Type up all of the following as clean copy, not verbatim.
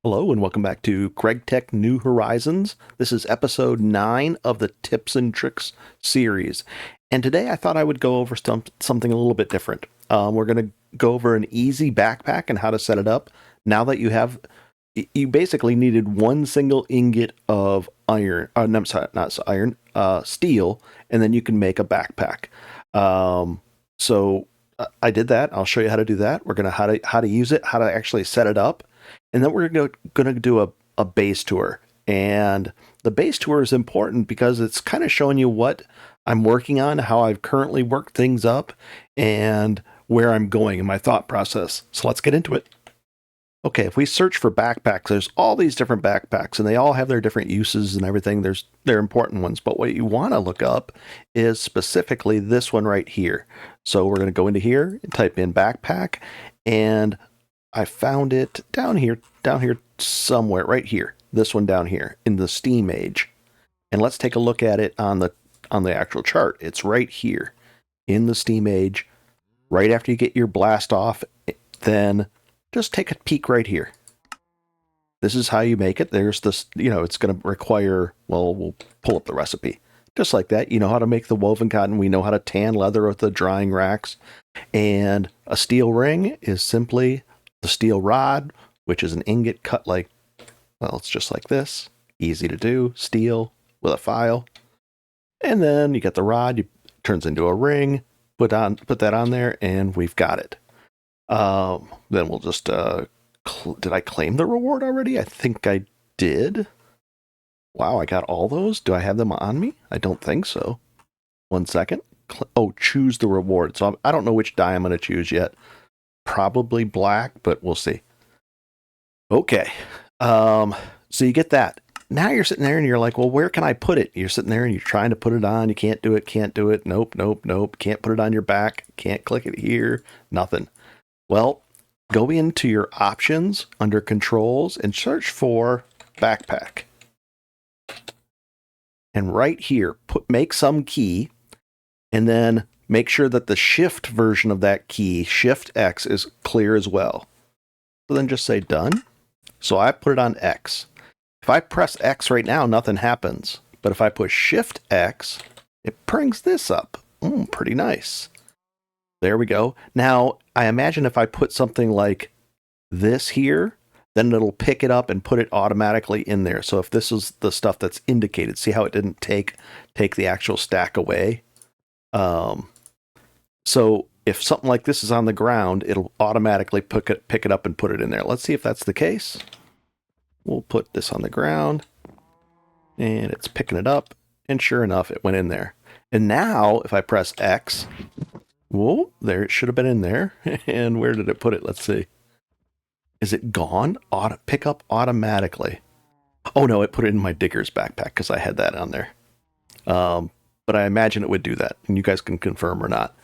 Hello and welcome back to GregTech New Horizons. This is episode 9 of the Tips and Tricks series. And today I thought I would go over something a little bit different. We're going to go over an easy backpack and how to set it up. Now that you basically needed one single ingot of iron, no, sorry, not iron, steel, and then you can make a backpack. So I did that. I'll show you how to do that. We're going to how to use it, how to actually set it up. And then we're going to do a base tour. And the base tour is important because it's kind of showing you what I'm working on, how I've currently worked things up, and where I'm going in my thought process. So let's get into it. Okay, if we search for backpacks, there's all these different backpacks, and they all have their different uses and everything. They're important ones. But what you want to look up is specifically this one right here. So we're going to go into here and type in backpack, and I found it down here somewhere, right here. This one down here in the Steam Age. And let's take a look at it on the actual chart. It's right here in the Steam Age. Right after you get your blast off, then just take a peek right here. This is how you make it. There's this, it's going to require, well, we'll pull up the recipe. Just like that, you know how to make the woven cotton. We know how to tan leather with the drying racks. And a steel ring is simply the steel rod, which is an ingot cut like, well, it's just like this. Easy to do. Steel with a file. And then you get the rod, it turns into a ring, put that on there, and we've got it. Then we'll just, did I claim the reward already? I think I did. Wow, I got all those? Do I have them on me? I don't think so. 1 second. Choose the reward. So I don't know which die I'm going to choose yet. Probably black, but we'll see. Okay. So you get that. Now you're sitting there and you're like, well, where can I put it? You're sitting there and you're trying to put it on. You can't do it. Nope. Can't put it on your back. Can't click it here. Nothing. Well, go into your options under controls and search for backpack. And right here, make some key, and then make sure that the shift version of that key, Shift X, is clear as well. So then just say done. So I put it on X. If I press X right now, nothing happens. But if I push Shift X, it brings this up. Pretty nice. There we go. Now, I imagine if I put something like this here, then it'll pick it up and put it automatically in there. So if this is the stuff that's indicated, see how it didn't take the actual stack away? So if something like this is on the ground, it'll automatically pick it up and put it in there. Let's see if that's the case. We'll put this on the ground, and it's picking it up, and sure enough, it went in there. And now, if I press X, whoa, there it should have been in there. And where did it put it? Let's see. Is it gone? Pick up automatically. Oh no, it put it in my digger's backpack because I had that on there. But I imagine it would do that, and you guys can confirm or not.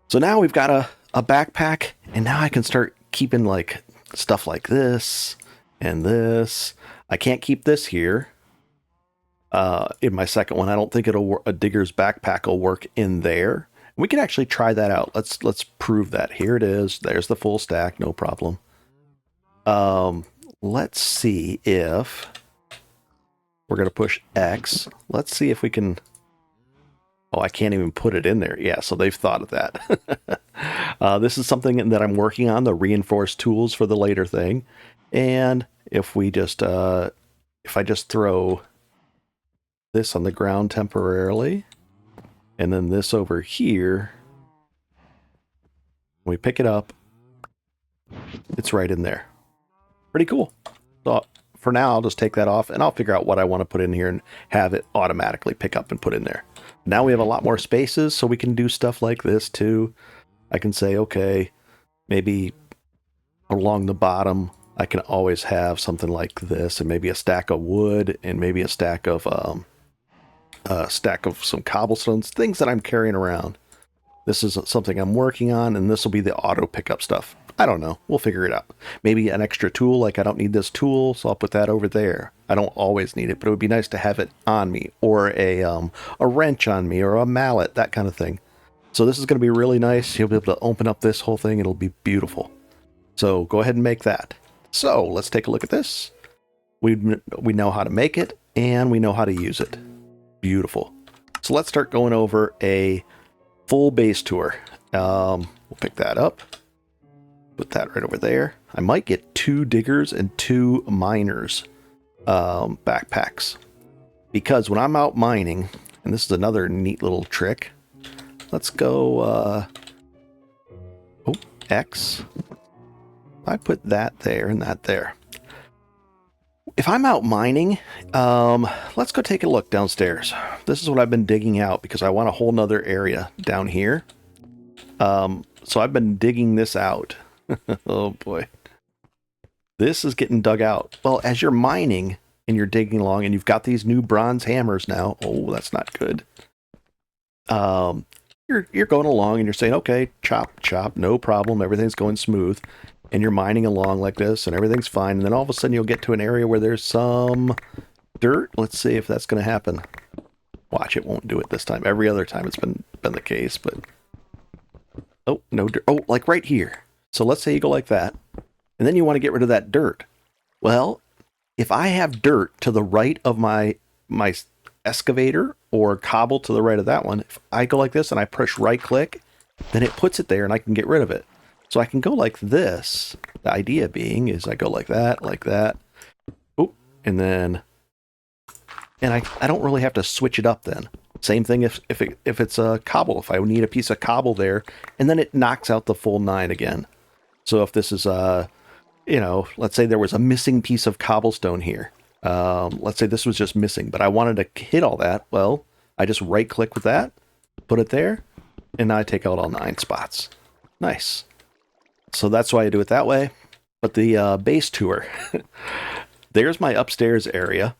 So now we've got a backpack, and now I can start keeping like stuff like this and this. I can't keep this here. In my second one, I don't think a digger's backpack will work in there. We can actually try that out. Let's prove that. Here it is. There's the full stack, no problem. Let's see if we're going to push X. Let's see if we can. Oh, I can't even put it in there. Yeah, so they've thought of that. This is something that I'm working on, the reinforced tools for the later thing. And if we just, if I just throw this on the ground temporarily, and then this over here, when we pick it up, it's right in there. Pretty cool. So for now, I'll just take that off, and I'll figure out what I want to put in here and have it automatically pick up and put in there. Now we have a lot more spaces, so we can do stuff like this too. I can say, okay, maybe along the bottom, I can always have something like this, and maybe a stack of wood, and maybe a stack of some cobblestones, things that I'm carrying around. This is something I'm working on, and this will be the auto pickup stuff. I don't know. We'll figure it out. Maybe an extra tool, like I don't need this tool, so I'll put that over there. I don't always need it, but it would be nice to have it on me, or a wrench on me, or a mallet, that kind of thing. So this is going to be really nice. You'll be able to open up this whole thing. It'll be beautiful. So go ahead and make that. So let's take a look at this. We know how to make it, and we know how to use it. Beautiful. So let's start going over a full base tour. We'll pick that up. Put that right over there. I might get 2 diggers and 2 miners backpacks. Because when I'm out mining, and this is another neat little trick. Let's go, X. I put that there and that there. If I'm out mining, let's go take a look downstairs. This is what I've been digging out because I want a whole nother area down here. So I've been digging this out. Oh boy. This is getting dug out. Well, as you're mining and you're digging along and you've got these new bronze hammers now. Oh, that's not good. You're going along and you're saying, okay, chop, chop, no problem. Everything's going smooth. And you're mining along like this and everything's fine. And then all of a sudden you'll get to an area where there's some dirt. Let's see if that's going to happen. Watch, it won't do it this time. Every other time it's been the case, but... Oh, no dirt. Oh, like right here. So let's say you go like that. And then you want to get rid of that dirt. Well, if I have dirt to the right of my excavator or cobble to the right of that one, if I go like this and I push right click, then it puts it there and I can get rid of it. So I can go like this. The idea being is I go like that, oh, and then, and I don't really have to switch it up then. Same thing if it's a cobble, if I need a piece of cobble there, and then it knocks out the full 9 again. So if this is let's say there was a missing piece of cobblestone here. Let's say this was just missing, but I wanted to hit all that. Well, I just right click with that, put it there, and now I take out all 9 spots. Nice. So that's why I do it that way. But the base tour, there's my upstairs area.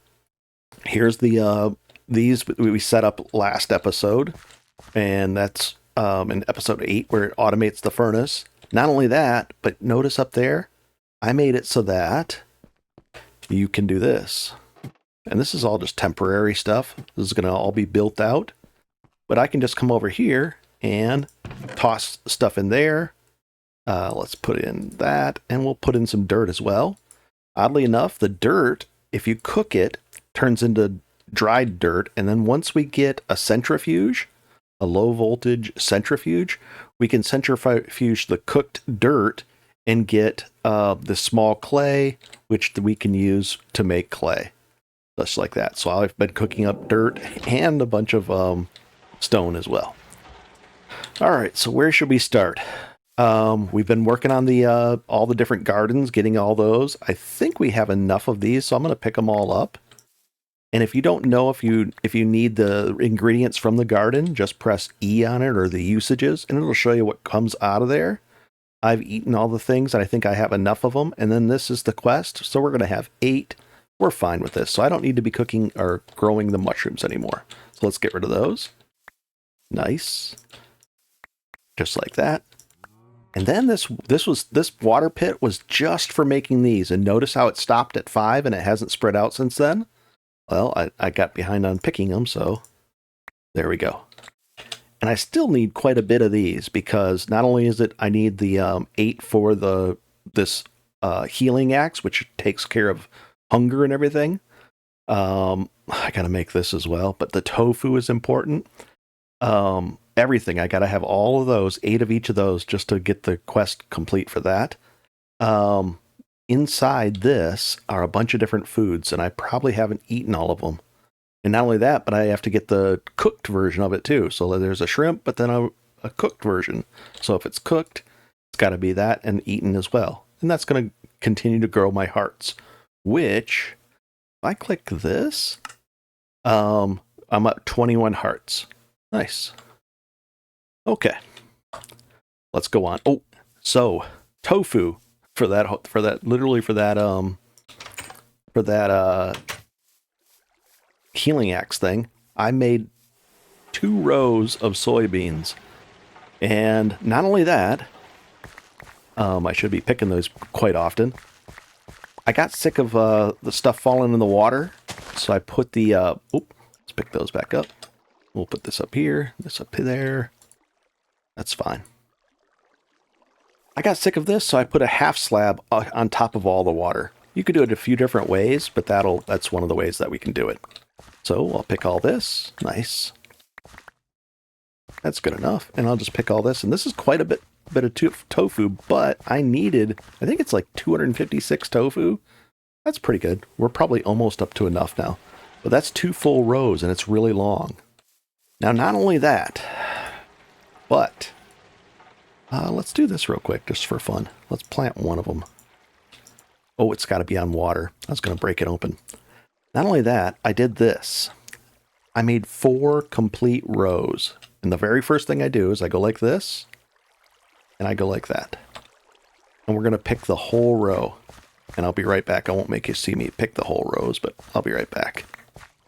Here's the these we set up last episode, and that's in episode 8 where it automates the furnace. Not only that, but notice up there, I made it so that you can do this. And this is all just temporary stuff. This is going to all be built out. But I can just come over here and toss stuff in there. Let's put in that, and we'll put in some dirt as well. Oddly enough, the dirt, if you cook it, turns into dried dirt. And then once we get a centrifuge, a low voltage centrifuge, we can centrifuge the cooked dirt and get the small clay, which we can use to make clay. Just like that. So I've been cooking up dirt and a bunch of stone as well. All right, so where should we start? We've been working on the all the different gardens, getting all those. I think we have enough of these, so I'm going to pick them all up. And if you don't know if you need the ingredients from the garden, just press E on it or the usages, and it'll show you what comes out of there. I've eaten all the things, and I think I have enough of them. And then this is the quest, so we're going to have 8. We're fine with this, so I don't need to be cooking or growing the mushrooms anymore. So let's get rid of those. Nice. Just like that. And then this water pit was just for making these. And notice how it stopped at 5 and it hasn't spread out since then? Well, I got behind on picking them, so there we go. And I still need quite a bit of these because not only is it I need the 8 for this healing axe, which takes care of hunger and everything. I got to make this as well, but the tofu is important. Everything. I got to have all of those, 8 of each of those, just to get the quest complete for that. Inside this are a bunch of different foods, and I probably haven't eaten all of them. And not only that, but I have to get the cooked version of it too. So there's a shrimp, but then a cooked version. So if it's cooked, it's got to be that and eaten as well. And that's going to continue to grow my hearts, which, if I click this, I'm at 21 hearts. Nice. Okay, let's go on. Oh, so tofu for that healing axe thing. I made 2 rows of soybeans, and not only that, I should be picking those quite often. I got sick of the stuff falling in the water, so I put the let's pick those back up. We'll put this up here, this up there. That's fine. I got sick of this, so I put a half slab on top of all the water. You could do it a few different ways, but that's one of the ways that we can do it. So I'll pick all this. Nice. That's good enough. And I'll just pick all this. And this is quite a bit of tofu, but I think it's like 256 tofu. That's pretty good. We're probably almost up to enough now. But that's 2 full rows, and it's really long. Now, not only that, but let's do this real quick, just for fun. Let's plant one of them. Oh, it's got to be on water. I was going to break it open. Not only that, I did this. I made 4 complete rows. And the very first thing I do is I go like this, and I go like that. And we're going to pick the whole row. And I'll be right back. I won't make you see me pick the whole rows, but I'll be right back.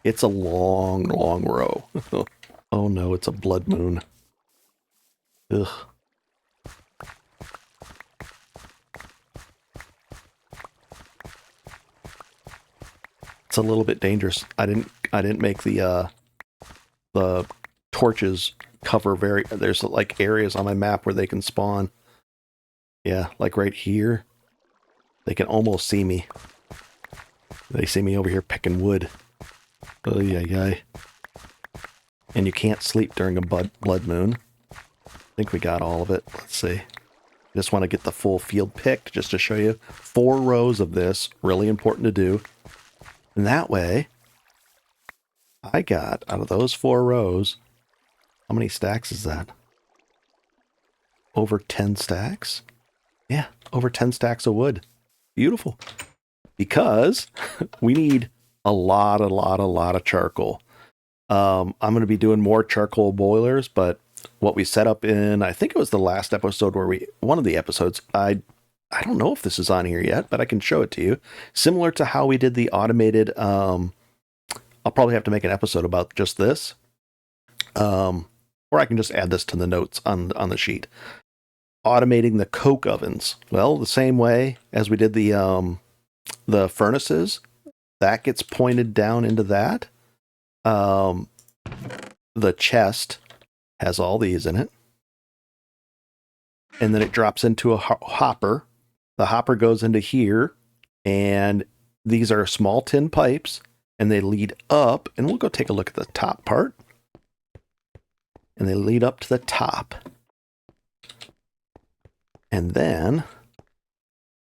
It's a long, long row. Oh no, it's a blood moon. Ugh. It's a little bit dangerous. I didn't make the torches cover there's like areas on my map where they can spawn. Yeah, like right here. They can almost see me. They see me over here picking wood. Oh, yeah. And you can't sleep during a blood moon. I think we got all of it. Let's see. Just want to get the full field picked just to show you. 4 rows of this. Really important to do. And that way, I got, out of those 4 rows, how many stacks is that? Over 10 stacks? Yeah, over 10 stacks of wood. Beautiful. Because we need a lot of charcoal. I'm going to be doing more charcoal boilers, but what we set up in, I think it was the last episode one of the episodes, I don't know if this is on here yet, but I can show it to you. Similar to how we did the automated, I'll probably have to make an episode about just this. Or I can just add this to the notes on the sheet. Automating the coke ovens. Well, the same way as we did the furnaces, that gets pointed down into that. The chest has all these in it. And then it drops into a hopper. The hopper goes into here, and these are small tin pipes, and they lead up, and we'll go take a look at the top part. And they lead up to the top. And then,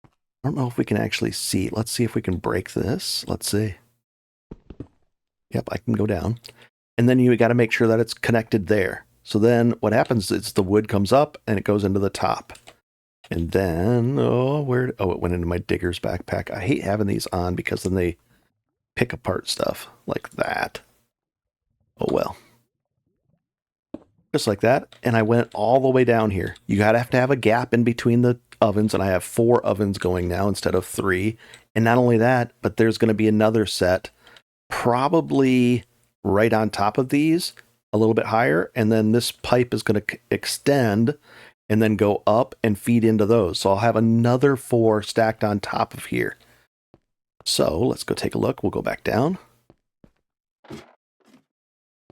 I don't know if we can actually see. Let's see if we can break this. Let's see. Yep, I can go down. And then you got to make sure that it's connected there. So then what happens is the wood comes up and it goes into the top. And then, it went into my digger's backpack. I hate having these on because then they pick apart stuff like that. Oh well. Just like that. And I went all the way down here. You gotta have to have a gap in between the ovens, and I have 4 ovens going now instead of 3. And not only that, but there's going to be another set probably right on top of these, a little bit higher, and then this pipe is going to extend and then go up and feed into those. So I'll have another 4 stacked on top of here. So let's go take a look. We'll go back down.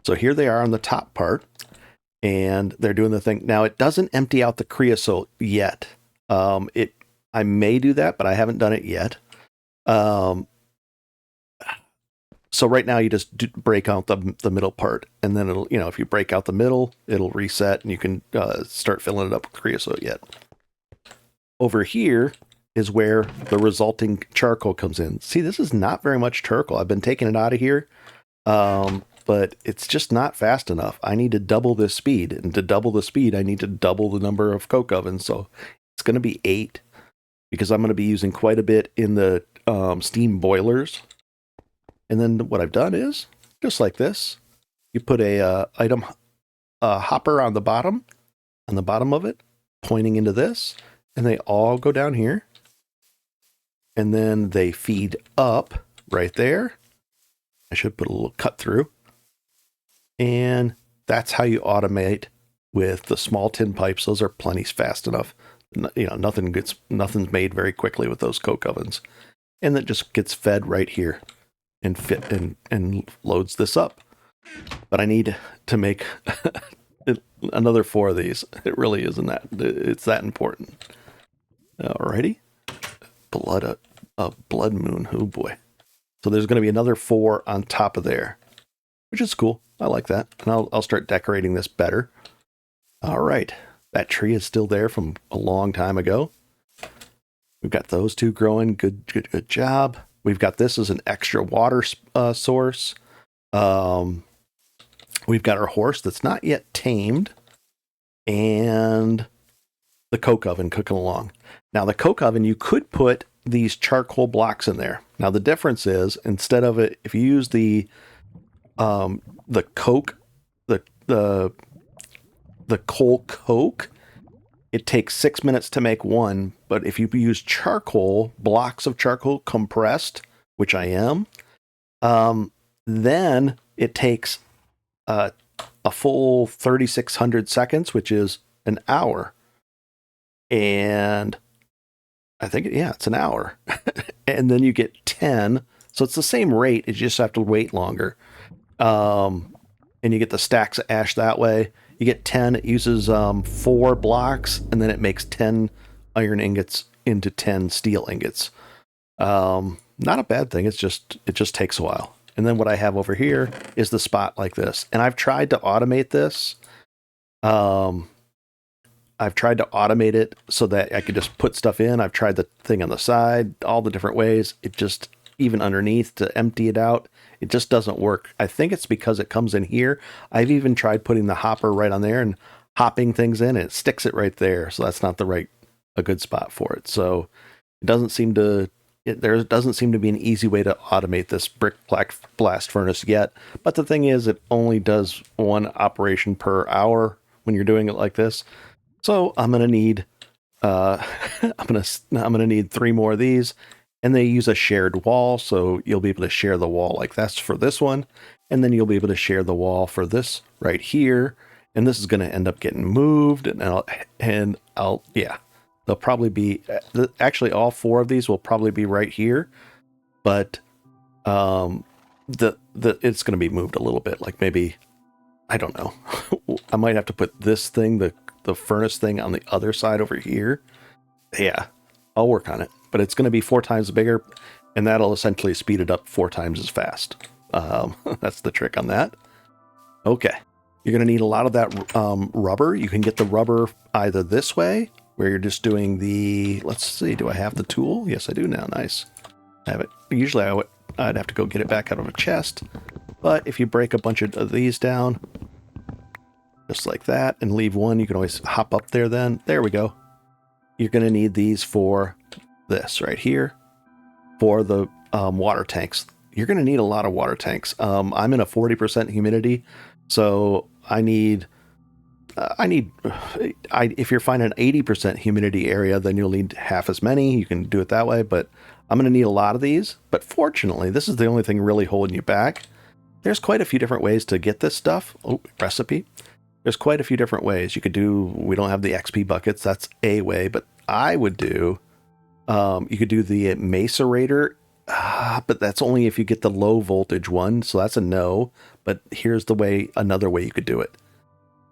So here they are on the top part, and they're doing the thing. Now, it doesn't empty out the creosote yet. I may do that, but I haven't done it yet. So right now you just break out the middle part, and then it'll, if you break out the middle, it'll reset, and you can start filling it up with creosote yet. Over here is where the resulting charcoal comes in. See, this is not very much charcoal. I've been taking it out of here, but it's just not fast enough. I need to double this speed, and to double the speed, I need to double the number of coke ovens. So it's going to be 8, because I'm going to be using quite a bit in the steam boilers. And then what I've done is, just like this, you put a hopper on the bottom of it, pointing into this, and they all go down here. And then they feed up right there. I should put a little cut through. And that's how you automate with the small tin pipes. Those are plenty fast enough. Nothing's made very quickly with those coke ovens. And that just gets fed right here. And loads this up. But I need to make another 4 of these. It really isn't that. It's that important. Alrighty. Blood moon. Oh boy. So there's going to be another 4 on top of there, which is cool. I like that. And I'll start decorating this better. All right. That tree is still there from a long time ago. We've got those 2 growing. Good job. We've got this as an extra water source. We've got our horse that's not yet tamed. And the coke oven cooking along. Now, the coke oven, you could put these charcoal blocks in there. Now, the difference is, instead of it, if you use the coke, the coal coke, it takes 6 minutes to make one. But if you use charcoal, blocks of charcoal compressed, which I am, then it takes a full 3,600 seconds, which is an hour. And I think, it's an hour. And then you get 10. So it's the same rate. You just have to wait longer. And you get the stacks of ash that way. You get 10. It uses 4 blocks, and then it makes 10 iron ingots into 10 steel ingots. Not a bad thing. It just takes a while. And then what I have over here is the spot like this. And I've tried to automate this. I've tried to automate it so that I could just put stuff in. I've tried the thing on the side, all the different ways. It just, even underneath to empty it out, it just doesn't work. I think it's because it comes in here. I've even tried putting the hopper right on there and hopping things in, and it sticks it right there. So that's not a good spot for it. So it doesn't seem to, there doesn't seem to be an easy way to automate this brick blast furnace yet. But the thing is, it only does 1 operation per hour when you're doing it like this. So I'm gonna need I'm gonna need 3 more of these, and they use a shared wall, so you'll be able to share the wall like that's for this one, and then you'll be able to share the wall for this right here, and this is gonna end up getting moved, and I'll they'll probably be actually all 4 of these will probably be right here, but it's gonna be moved a little bit, like maybe, I don't know. I might have to put this thing, the furnace thing, on the other side over here. Yeah, I'll work on it. But it's going to be 4 times bigger, and that'll essentially speed it up 4 times as fast. That's the trick on that. Okay. You're going to need a lot of that rubber. You can get the rubber either this way, where you're just doing the... Let's see, do I have the tool? Yes, I do now. Nice. I have it. Usually I'd have to go get it back out of a chest. But if you break a bunch of these down, just like that, and leave one, you can always hop up there then. There we go. You're going to need these for this right here, for the water tanks. You're going to need a lot of water tanks. I'm in a 40% humidity, so if you're finding an 80% humidity area, then you'll need half as many. You can do it that way, but I'm going to need a lot of these. But fortunately, this is the only thing really holding you back. There's quite a few different ways to get this stuff. Oh, recipe. There's quite a few different ways. You could do, we don't have the XP buckets, that's a way, but I would do, you could do the macerator, but that's only if you get the low voltage one, so that's a no. But here's another way you could do it.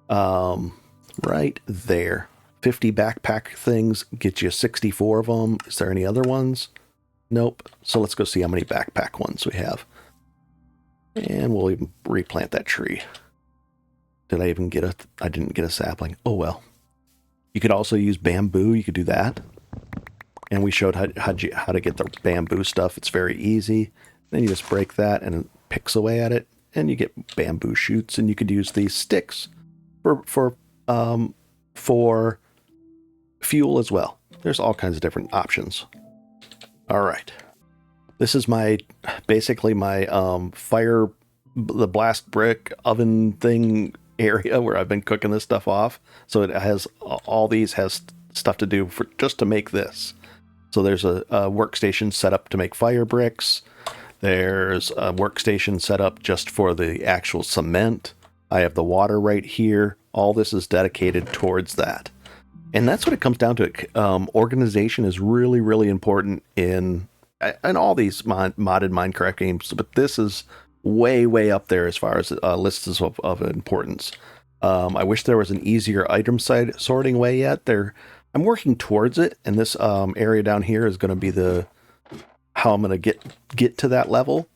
Right there. 50 backpack things, get you 64 of them. Is there any other ones? Nope. So let's go see how many backpack ones we have. And we'll even replant that tree. Did I even I didn't get a sapling. Oh well. You could also use bamboo. You could do that. And we showed how to get the bamboo stuff. It's very easy. Then you just break that and it picks away at it, and you get bamboo shoots. And you could use these sticks for fuel as well. There's all kinds of different options. All right. This is basically my the blast brick oven thing area where I've been cooking this stuff off. So it has all these has stuff to do just to make this. So there's a workstation set up to make fire bricks. There's a workstation set up just for the actual cement. I have the water right here. All this is dedicated towards that. And that's what it comes down to. Organization is really, really important in all these modded Minecraft games, but this is way, way up there as far as lists of importance. I wish there was an easier item sorting way yet. I'm working towards it, and this area down here is going to be the how I'm going to get to that level.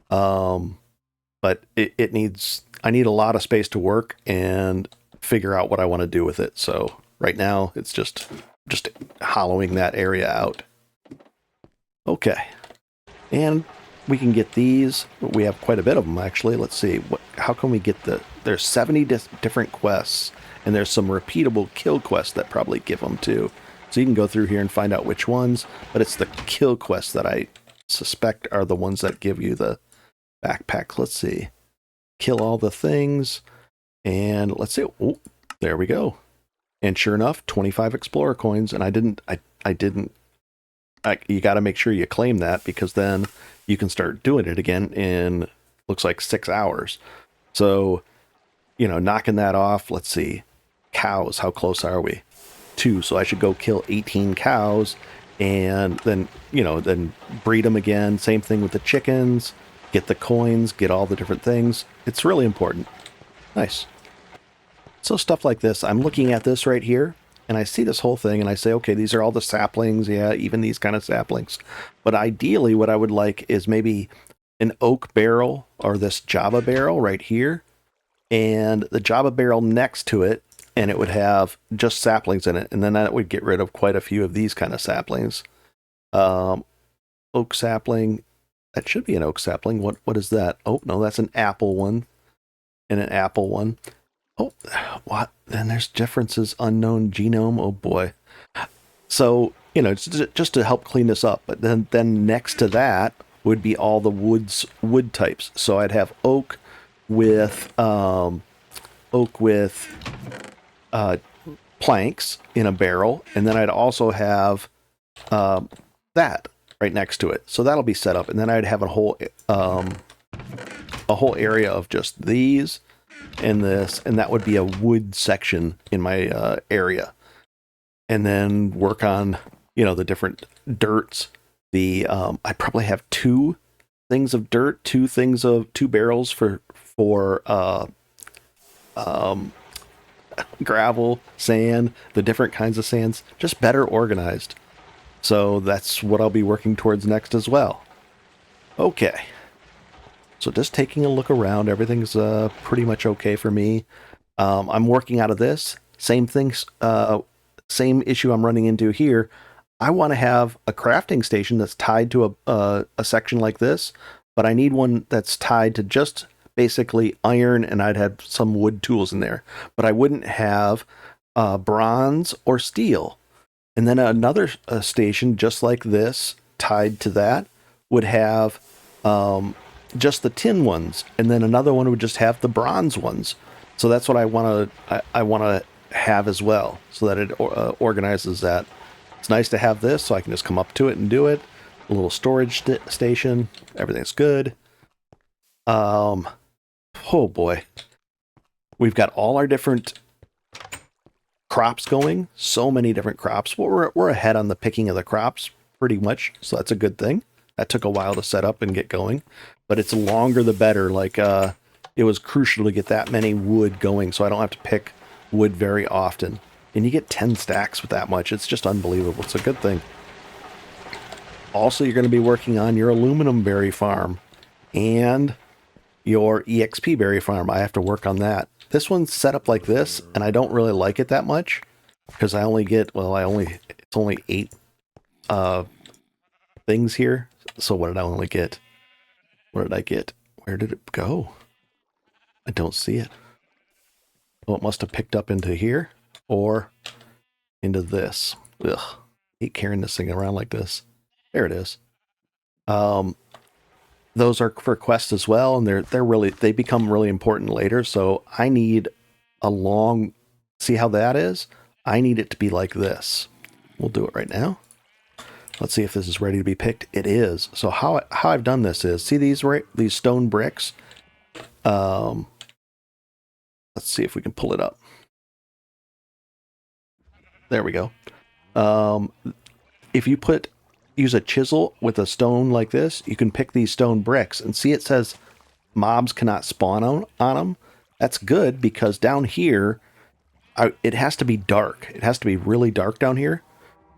But it needs, I need a lot of space to work and figure out what I want to do with it. So right now it's just hollowing that area out. Okay. And we can get these. We have quite a bit of them, actually. Let's see. How can we get there's 70 different quests, and there's some repeatable kill quests that probably give them too. So you can go through here and find out which ones, but it's the kill quests that I suspect are the ones that give you the backpack. Let's see. Kill all the things, and let's see. Oh, there we go. And sure enough, 25 Explorer coins, and I didn't, you got to make sure you claim that, because then you can start doing it again in, looks like 6 hours. So, knocking that off. Let's see. Cows, how close are we? 2. So I should go kill 18 cows, and then, then breed them again. Same thing with the chickens. Get the coins, get all the different things. It's really important. Nice. So stuff like this, I'm looking at this right here, and I see this whole thing, and I say, okay, these are all the saplings. Yeah, even these kind of saplings. But ideally, what I would like is maybe an oak barrel, or this Java barrel right here, and the Java barrel next to it, and it would have just saplings in it, and then that would get rid of quite a few of these kind of saplings. Oak sapling, that should be an oak sapling. What is that? Oh, no, that's an apple one, and an apple one. Oh, what? Then there's differences, unknown genome. Oh boy. So, just to help clean this up. But then next to that would be all the wood types. So I'd have oak with planks in a barrel, and then I'd also have that right next to it. So that'll be set up, and then I'd have a whole area of just these and this, and that would be a wood section in my area. And then work on, the different dirts. I probably have 2 things of dirt, 2 barrels for gravel, sand, the different kinds of sands, just better organized. So that's what I'll be working towards next as well. Okay. So just taking a look around, everything's pretty much okay for me. I'm working out of this. Same things, same issue I'm running into here. I want to have a crafting station that's tied to a section like this, but I need one that's tied to just basically iron, and I'd have some wood tools in there. But I wouldn't have bronze or steel. And then another station just like this, tied to that, would have just the tin ones, and then another one would just have the bronze ones. So that's what I want to have as well, so that it organizes that. It's nice to have this, so I can just come up to it and do it. A little storage station. Everything's good. Oh boy, we've got all our different crops going. So many different crops. Well, we're ahead on the picking of the crops pretty much, so that's a good thing. That took a while to set up and get going, but it's longer the better. Like it was crucial to get that many wood going, so I don't have to pick wood very often. And you get 10 stacks with that much. It's just unbelievable. It's a good thing. Also, you're going to be working on your aluminum berry farm and your EXP berry farm. I have to work on that. This one's set up like this, and I don't really like it that much because I only get, it's only 8 things here. So what did I only get? What did I get? Where did it go? I don't see it. Oh, it must have picked up into here or into this. Ugh. I hate carrying this thing around like this. There it is. Those are for quests as well, and they become really important later. So I need a long, see how that is? I need it to be like this. We'll do it right now. Let's see if this is ready to be picked. It is. So how I've done this is, see these stone bricks? Let's see if we can pull it up. There we go. If you use a chisel with a stone like this, you can pick these stone bricks, and see it says mobs cannot spawn on them. That's good, because down here it has to be dark. It has to be really dark down here.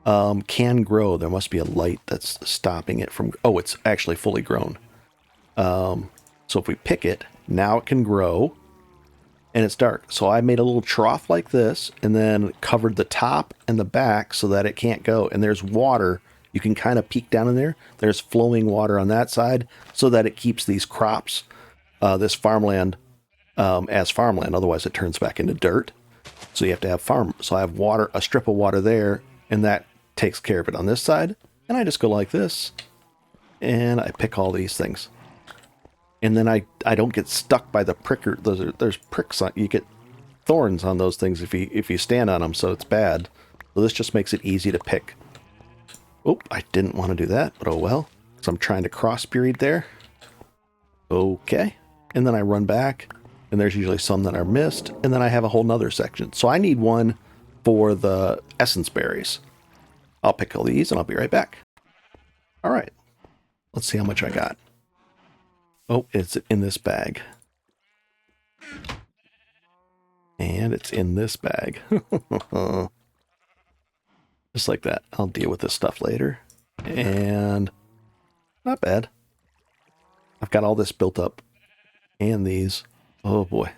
Can grow. There must be a light that's stopping it from... Oh, it's actually fully grown. So if we pick it, now it can grow, and it's dark. So I made a little trough like this, and then covered the top and the back so that it can't go. And there's water. You can kind of peek down in there. There's flowing water on that side so that it keeps these crops, this farmland, as farmland. Otherwise, it turns back into dirt. So you have to have farm. So I have water, a strip of water there, and that takes care of it on this side. And I just go like this, and I pick all these things. And then I don't get stuck by the pricker. There's pricks on, you get thorns on those things if you stand on them, so it's bad. So this just makes it easy to pick. Oh, I didn't want to do that, but oh well. So I'm trying to cross breed there. Okay. And then I run back, and there's usually some that are missed, and then I have a whole nother section. So I need one for the essence berries. I'll pick all these, and I'll be right back. All right. Let's see how much I got. Oh, it's in this bag. And it's in this bag. Just like that. I'll deal with this stuff later. And not bad. I've got all this built up. And these. Oh boy.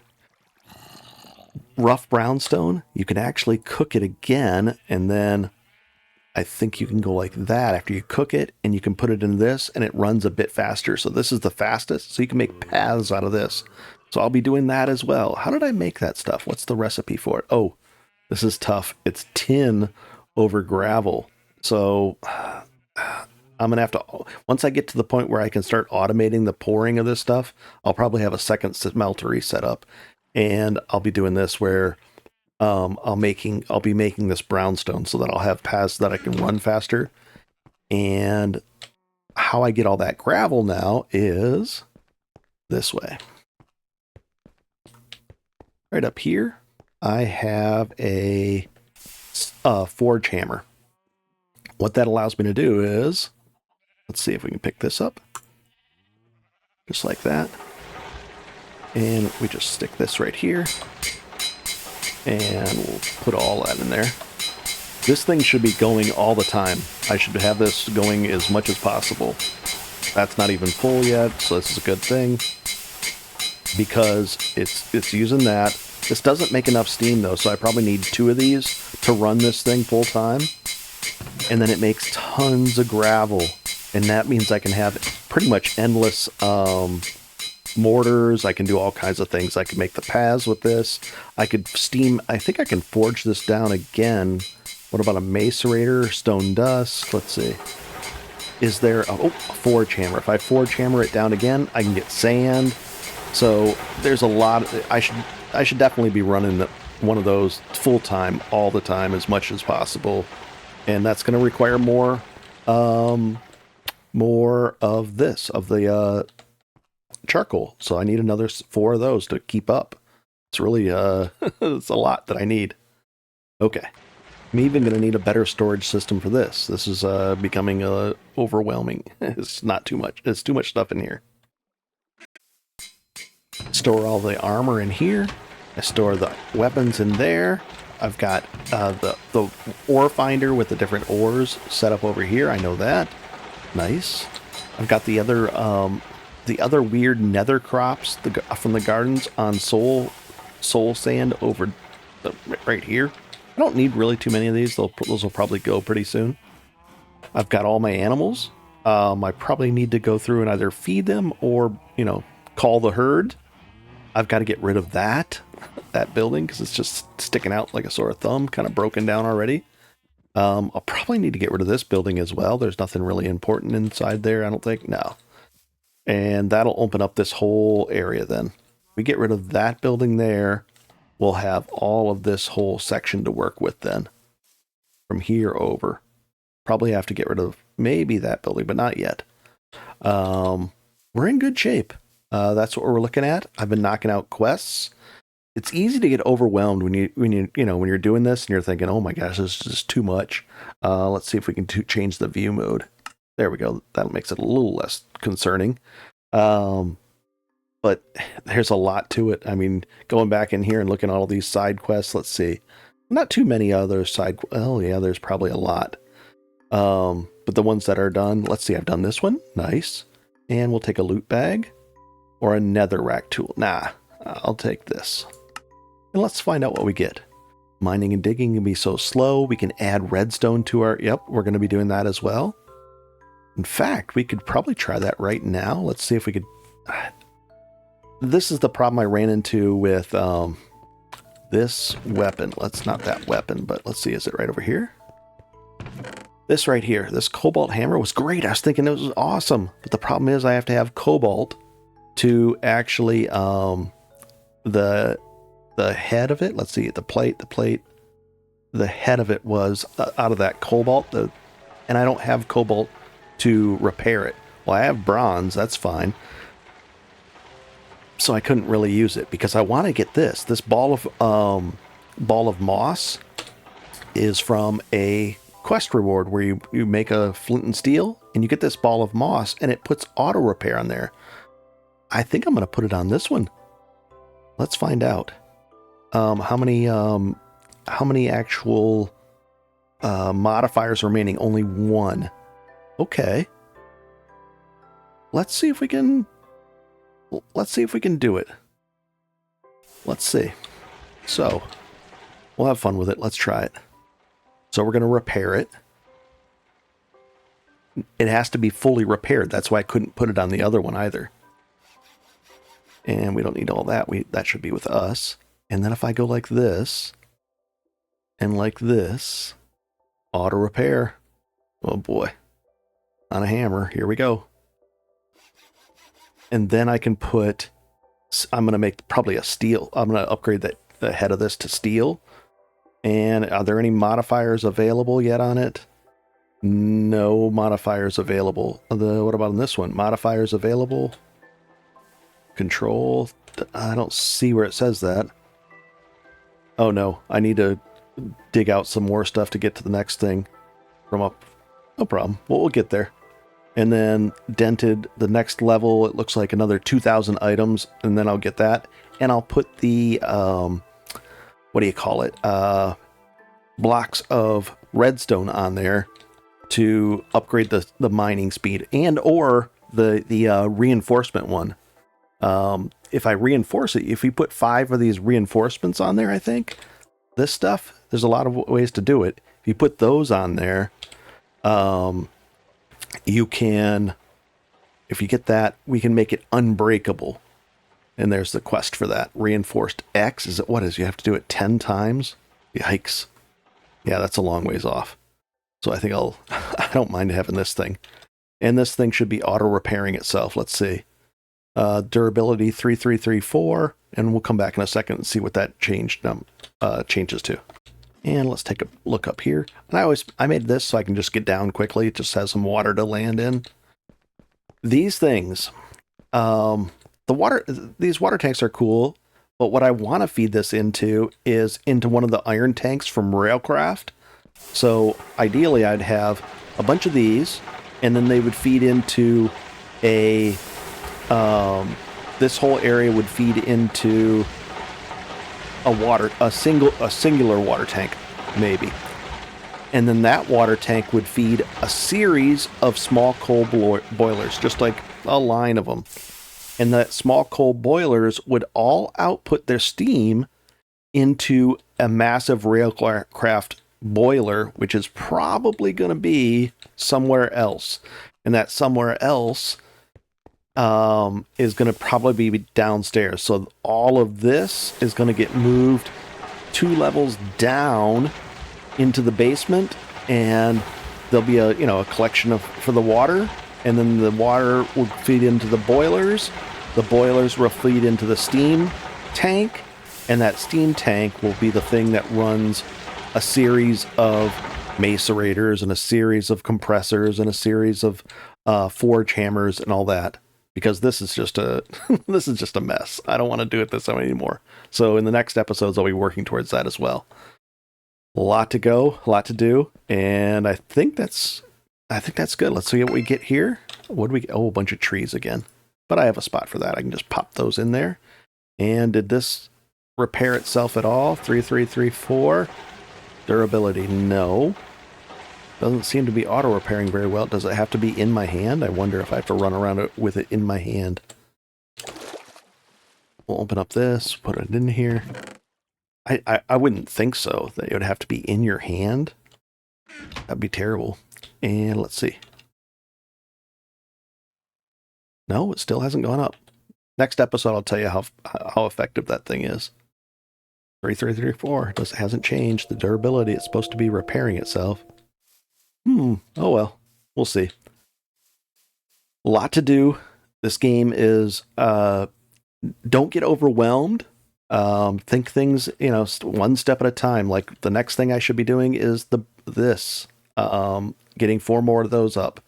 Rough brownstone. You can actually cook it again, and then I think you can go like that after you cook it, and you can put it in this, and it runs a bit faster. So this is the fastest, so you can make paths out of this. So I'll be doing that as well. How did I make that stuff? What's the recipe for it? Oh, this is tough. It's tin over gravel. So I'm going to have to, once I get to the point where I can start automating the pouring of this stuff, I'll probably have a second smeltery set up. And I'll be doing this where I'll be making this brownstone so that I'll have paths that I can run faster. And how I get all that gravel now is this way. Right up here, I have a forge hammer. What that allows me to do is, let's see if we can pick this up. Just like that. And we just stick this right here. And we'll put all that in there. This thing should be going all the time. I should have this going as much as possible. That's not even full yet, so this is a good thing. Because it's using that. This doesn't make enough steam though, so I probably need 2 of these to run this thing full time. And then it makes tons of gravel. And that means I can have pretty much endless mortars. I can do all kinds of things. I can make the paths with this. I could steam. I think I can forge this down again. What about a macerator? Stone dust. Let's see. Is there a forge hammer? If I forge hammer it down again, I can get sand. So there's a lot. I should definitely be running one of those full time, all the time, as much as possible. And that's going to require more of this, of the charcoal. So I need another 4 of those to keep up. It's really it's a lot that I need. Okay, I'm even going to need a better storage system for this. This is becoming overwhelming. It's not too much. It's too much stuff in here. Store all the armor in here. I store the weapons in there. I've got the ore finder with the different ores set up over here. I know that. Nice. I've got the other weird nether crops from the gardens on soul sand over right here. I don't need really too many of these. Those will probably go pretty soon. I've got all my animals. I probably need to go through and either feed them or, call the herd. I've got to get rid of that building because it's just sticking out like a sore thumb, kind of broken down already. I'll probably need to get rid of this building as well. There's nothing really important inside there, I don't think. No. And that'll open up this whole area then. We get rid of that building there, we'll have all of this whole section to work with then. From here over. Probably have to get rid of maybe that building, but not yet. We're in good shape. That's what we're looking at. I've been knocking out quests. It's easy to get overwhelmed when you're doing this and you're thinking, oh my gosh, this is just too much. Let's see if we can change the view mode. There we go. That makes it a little less concerning. but there's a lot to it. I mean, going back in here and looking at all these side quests, let's see. Not too many other side. Oh, yeah, there's probably a lot. But the ones that are done, let's see, I've done this one. Nice. And we'll take a loot bag or a netherrack tool. Nah, I'll take this. And let's find out what we get. Mining and digging can be so slow. We can add redstone to our... Yep, we're going to be doing that as well. In fact, we could probably try that right now. Let's see if we could... This is the problem I ran into with this weapon. Not that weapon, but let's see. Is it right over here? This right here. This cobalt hammer was great. I was thinking it was awesome. But the problem is I have to have cobalt to actually... the head of it, let's see, the plate, the head of it was out of that cobalt, and I don't have cobalt to repair it. Well, I have bronze, that's fine. So I couldn't really use it because I want to get this. This ball of moss is from a quest reward where you make a flint and steel and you get this ball of moss and it puts auto repair on there. I think I'm going to put it on this one. Let's find out. How many actual modifiers remaining? Only one. Okay. Let's see if we can do it. Let's see. So, we'll have fun with it. Let's try it. So we're going to repair it. It has to be fully repaired. That's why I couldn't put it on the other one either. And we don't need all that. That should be with us. And then if I go like this, and like this, auto repair. Oh boy. On a hammer. Here we go. And then I can put, I'm going to make probably a steel. I'm going to upgrade the head of this to steel. And are there any modifiers available yet on it? No modifiers available. What about on this one? Modifiers available. Control. I don't see where it says that. Oh no, I need to dig out some more stuff to get to the next thing from up. No problem. We'll get there. And then dented the next level. It looks like another 2,000 items, and then I'll get that. And I'll put the, what do you call it? Blocks of redstone on there to upgrade the mining speed and or the reinforcement one. If I reinforce it, if you put 5 of these reinforcements on there, I think this stuff, there's a lot of ways to do it. If you put those on there, you can, if you get that, we can make it unbreakable. And there's the quest for that. Reinforced X, what is you have to do it 10 times? Yikes. Yeah, that's a long ways off. So I think I don't mind having this thing. And this thing should be auto repairing itself. Let's see. Durability 3334, and we'll come back in a second and see what that changes to. And let's take a look up here. And I made this so I can just get down quickly. It just has some water to land in. These things, these water tanks are cool, but what I want to feed this into is into one of the iron tanks from Railcraft. So ideally I'd have a bunch of these, and then they would feed into this whole area would feed into a singular water tank, maybe. And then that water tank would feed a series of small coal boilers, just like a line of them. And that small coal boilers would all output their steam into a massive Railcraft boiler, which is probably going to be somewhere else. And that somewhere else is going to probably be downstairs. So all of this is going to get moved 2 levels down into the basement, and there'll be a collection for the water, and then the water will feed into the boilers. The boilers will feed into the steam tank, and that steam tank will be the thing that runs a series of macerators and a series of compressors and a series of forge hammers and all that. Because this is just a mess. I don't want to do it this way anymore. So in the next episodes, I'll be working towards that as well. A lot to go, a lot to do, and I think that's good. Let's see what we get here. What do we get? Oh, a bunch of trees again. but I have a spot for that. I can just pop those in there. And did this repair itself at all? 3334. Durability, no. Doesn't seem to be auto-repairing very well. Does it have to be in my hand? I wonder if I have to run around with it in my hand. We'll open up this, put it in here. I wouldn't think so, that it would have to be in your hand. That'd be terrible. And let's see. No, it still hasn't gone up. Next episode, I'll tell you how effective that thing is. 3334 hasn't changed. The durability, it's supposed to be repairing itself. Oh well, we'll see. A lot to do. This game is, don't get overwhelmed. Think things, one step at a time. Like the next thing I should be doing is this. Getting 4 more of those up.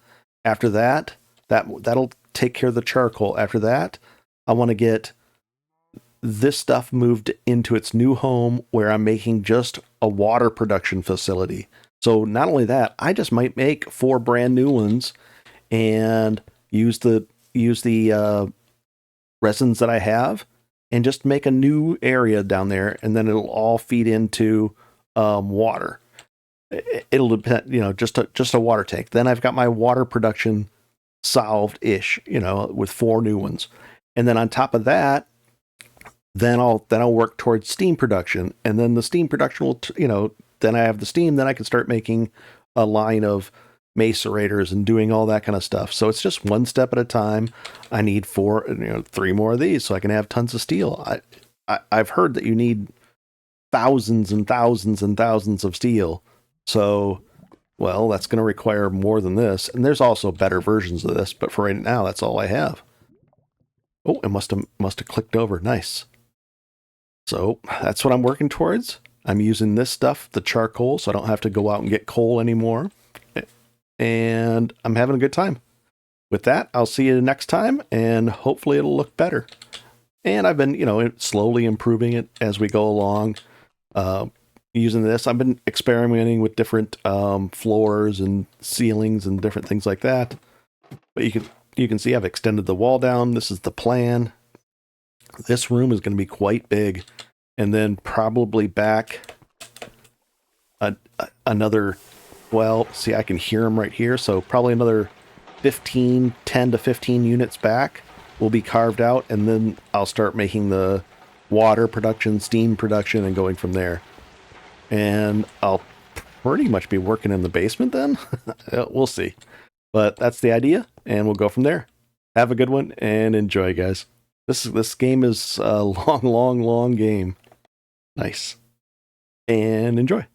After that'll take care of the charcoal. After that, I want to get this stuff moved into its new home where I'm making just a water production facility. So not only that, I just might make 4 brand new ones and use the resins that I have and just make a new area down there, and then it'll all feed into water. It'll depend, just a water tank. Then I've got my water production solved-ish, with 4 new ones. And then on top of that, then I'll work towards steam production, and then the steam production will, then I have the steam, then I can start making a line of macerators and doing all that kind of stuff. So it's just one step at a time. I need 3 more of these so I can have tons of steel. I've heard that you need thousands and thousands and thousands of steel. So, well, that's going to require more than this. And there's also better versions of this, but for right now, that's all I have. Oh, it must have clicked over. Nice. So that's what I'm working towards. I'm using this stuff, the charcoal, so I don't have to go out and get coal anymore. And I'm having a good time. With that, I'll see you next time, and hopefully it'll look better. And I've been, slowly improving it as we go along. Using this, I've been experimenting with different floors and ceilings and different things like that. But you can see I've extended the wall down. This is the plan. This room is going to be quite big. And then probably back another, well, see, I can hear them right here. So probably another 10 to 15 units back will be carved out. And then I'll start making the water production, steam production, and going from there. And I'll pretty much be working in the basement then. We'll see. But that's the idea, and we'll go from there. Have a good one, and enjoy, guys. This game is a long, long, long game. Nice. And enjoy.